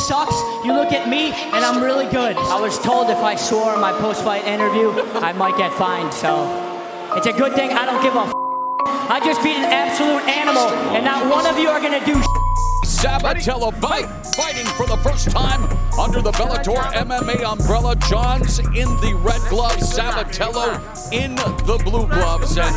sucks. You look at me, and I'm really good. I was told if I swore in my post-fight interview, I might get fined, so it's a good thing I don't give a f. I just beat an absolute animal, and not one of you are gonna do Sabatello fighting for the first time under the Bellator MMA umbrella. John's in the red gloves, Sabatello in the blue gloves, and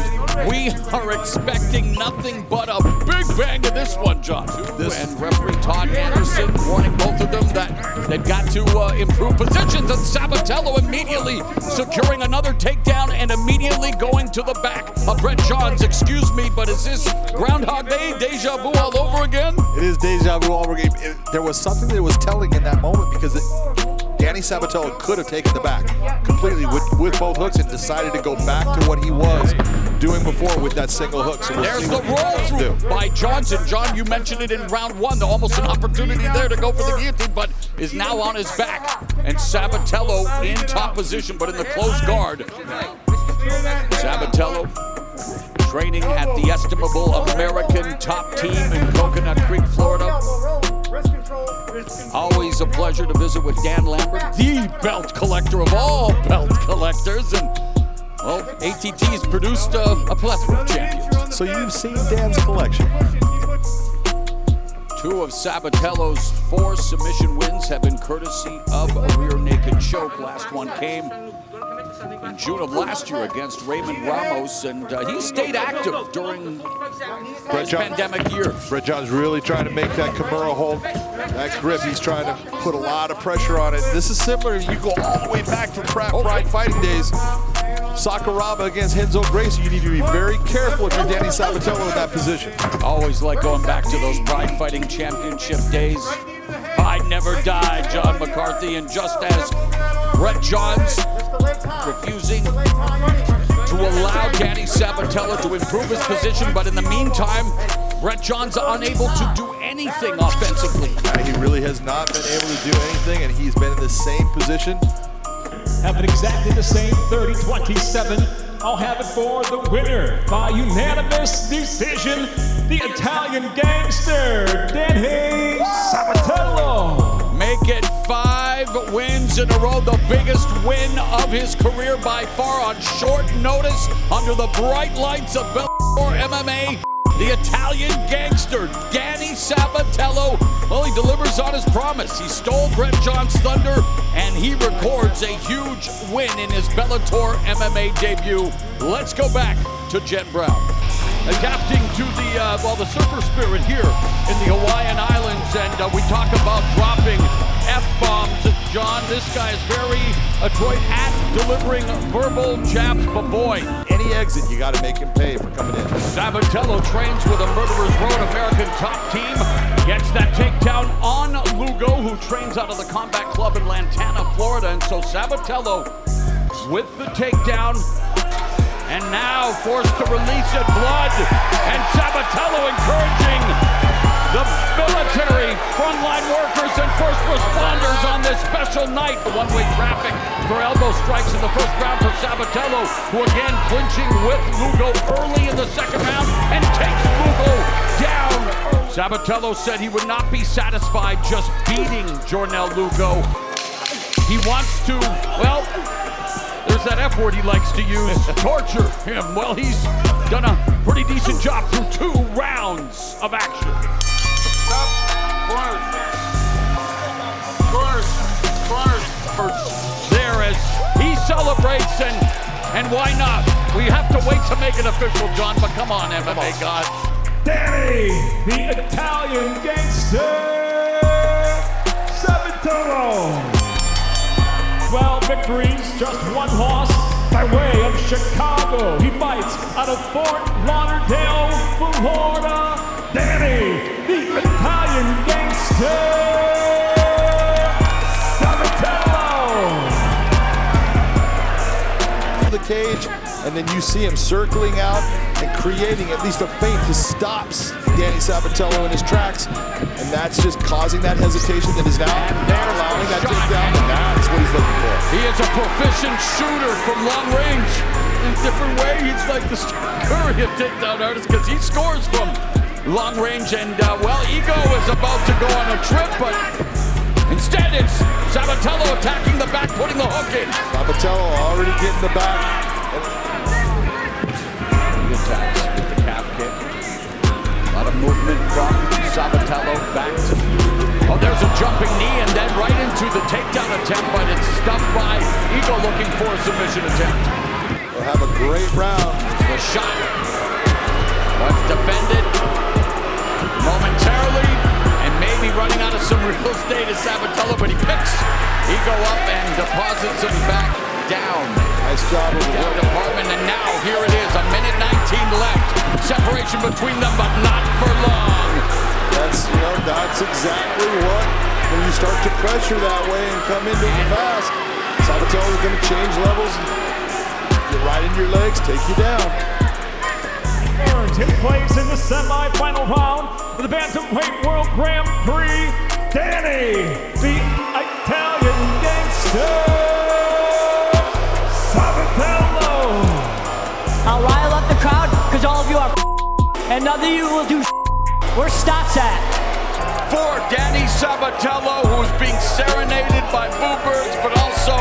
we are expecting nothing but a big bang in this one, John. And referee Todd Anderson warning both of them that they've got to improve positions, and Sabatello immediately securing another takedown and immediately going to the back of Brett Johns. Excuse me, but is this Groundhog Day, deja vu all over again? It is deja vu all over again. There was something that was telling in that moment because Danny Sabatello could have taken the back completely with both hooks and decided to go back to what he was doing before with that single hook. So there's the roll through by Johnson. John, you mentioned it in round one, almost an opportunity there to go for the guillotine, but is now on his back. And Sabatello in top position, but in the close guard. Sabatello training at the estimable American top team in Coconut Creek, Florida. Always a pleasure to visit with Dan Lambert, the belt collector of all belt collectors. And, well, ATT's produced a plethora of champions. So you've seen Dan's collection. Two of Sabatello's 4 submission wins have been courtesy of a rear naked choke. Last one came in June of last year against Raymond Ramos, and he stayed active during this pandemic year. Brett Johns really trying to make that Kimura hold, that grip. He's trying to put a lot of pressure on it. This is similar. You go all the way back to Pride Fighting days. Sakuraba against Renzo Gracie. You need to be very careful if you're Danny Sabatello in that position. Always like going back to those Pride Fighting Championship days. I never died, John McCarthy, and just as Brett Johns refusing to allow Danny Sabatello to improve his position, but in the meantime, Brett Johns unable to do anything offensively. He really has not been able to do anything, and he's been in the same position. Having exactly the same 30-27, I'll have it for the winner by unanimous decision, the Italian Gangster, Danny Sabatello. Make it 5 wins in a row, the biggest win of his career by far on short notice under the bright lights of Bellator MMA. The Italian Gangster, Danny Sabatello, well, he delivers on his promise. He stole Brett Johns' thunder, and he records a huge win in his Bellator MMA debut. Let's go back to Jet Brown. Adapting to the surfer spirit here in the Hawaiian Islands, and we talk about dropping F-bombs. John, this guy is very adroit at delivering verbal jabs, but boy, any exit, you got to make him pay for coming in. Sabatello trains with a Murderer's Road American top team. Gets that takedown on Lugo, who trains out of the Combat Club in Lantana, Florida. And so Sabatello with the takedown, and now forced to release it, blood. And Sabatello encouraging the military, frontline workers, and first responders on this special night. The one-way traffic for elbow strikes in the first round for Sabatello, who again clinching with Lugo early in the second round and takes Lugo down. Sabatello said he would not be satisfied just beating Jornell Lugo. He wants to, well, there's that F word he likes to use, torture him. Well, he's done a pretty decent job through 2 rounds of action. There as he celebrates, and why not? We have to wait to make it official, John, but come on, MMA God. Danny, the Italian Gangster, Sabatello. 12 victories, just 1 loss by way of Chicago. He fights out of Fort Lauderdale, Florida. Danny, the Italian Gangster, Sabatello. The cage, and then you see him circling out and creating at least a feint to stop Danny Sabatello in his tracks, and that's just causing that hesitation that is now allowing that takedown, and that's what he's looking for. He is a proficient shooter from long range. In a different way, he's like the Curry of takedown artists because he scores from long range, and well, Ego is about to go on a trip, but Instead, it's Sabatello attacking the back, putting the hook in. Sabatello already getting the back. He attacks with the calf kick. A lot of movement from Sabatello back to... Oh, there's a jumping knee and then right into the takedown attempt, but it's stuffed by Ego looking for a submission attempt. They'll have a great round. The shot was defended momentarily and maybe running out of some real estate is Sabatello, but he picks Ego up and deposits him back down. Nice job of the Down department, and now here it is, a minute 19 left. Separation between them, but not for long. That's exactly what, when you start to pressure that way and come into it fast, Sabatello is going to change levels, get right in your legs, take you down. Take place in the semi-final round of the Bantamweight World Grand Prix. Danny, the Italian Gangster, Sabatello. I'll rile up the crowd because all of you are and none of you will do. Where's Stots at? For Danny Sabatello, who's being serenaded by boo-birds, but also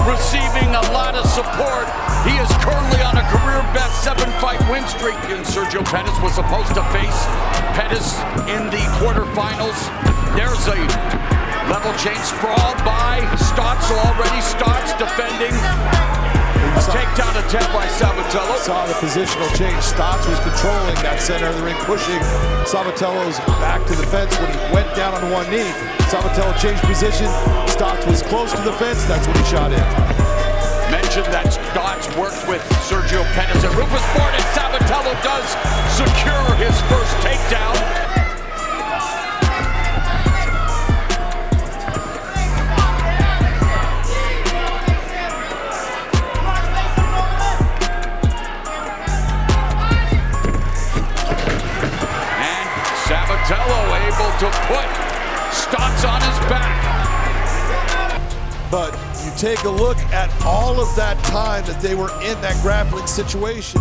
receiving a lot of support. He is currently on a career-best 7-fight win streak. And Sergio Pettis was supposed to face Pettis in the quarterfinals. There's a level change sprawl by Stots already. Stots defending a takedown attempt by Sabatello. Saw the positional change. Stots was controlling that center of the ring, pushing Sabatello's back to the fence when he went down on one knee. Sabatello changed position. Stots was close to the fence. That's when he shot in. Mentioned that Stots worked with Sergio Pettis at Rufus Ford, and Sabatello does secure his first takedown. Sabatello able to put Stots on his back. But you take a look at all of that time that they were in that grappling situation.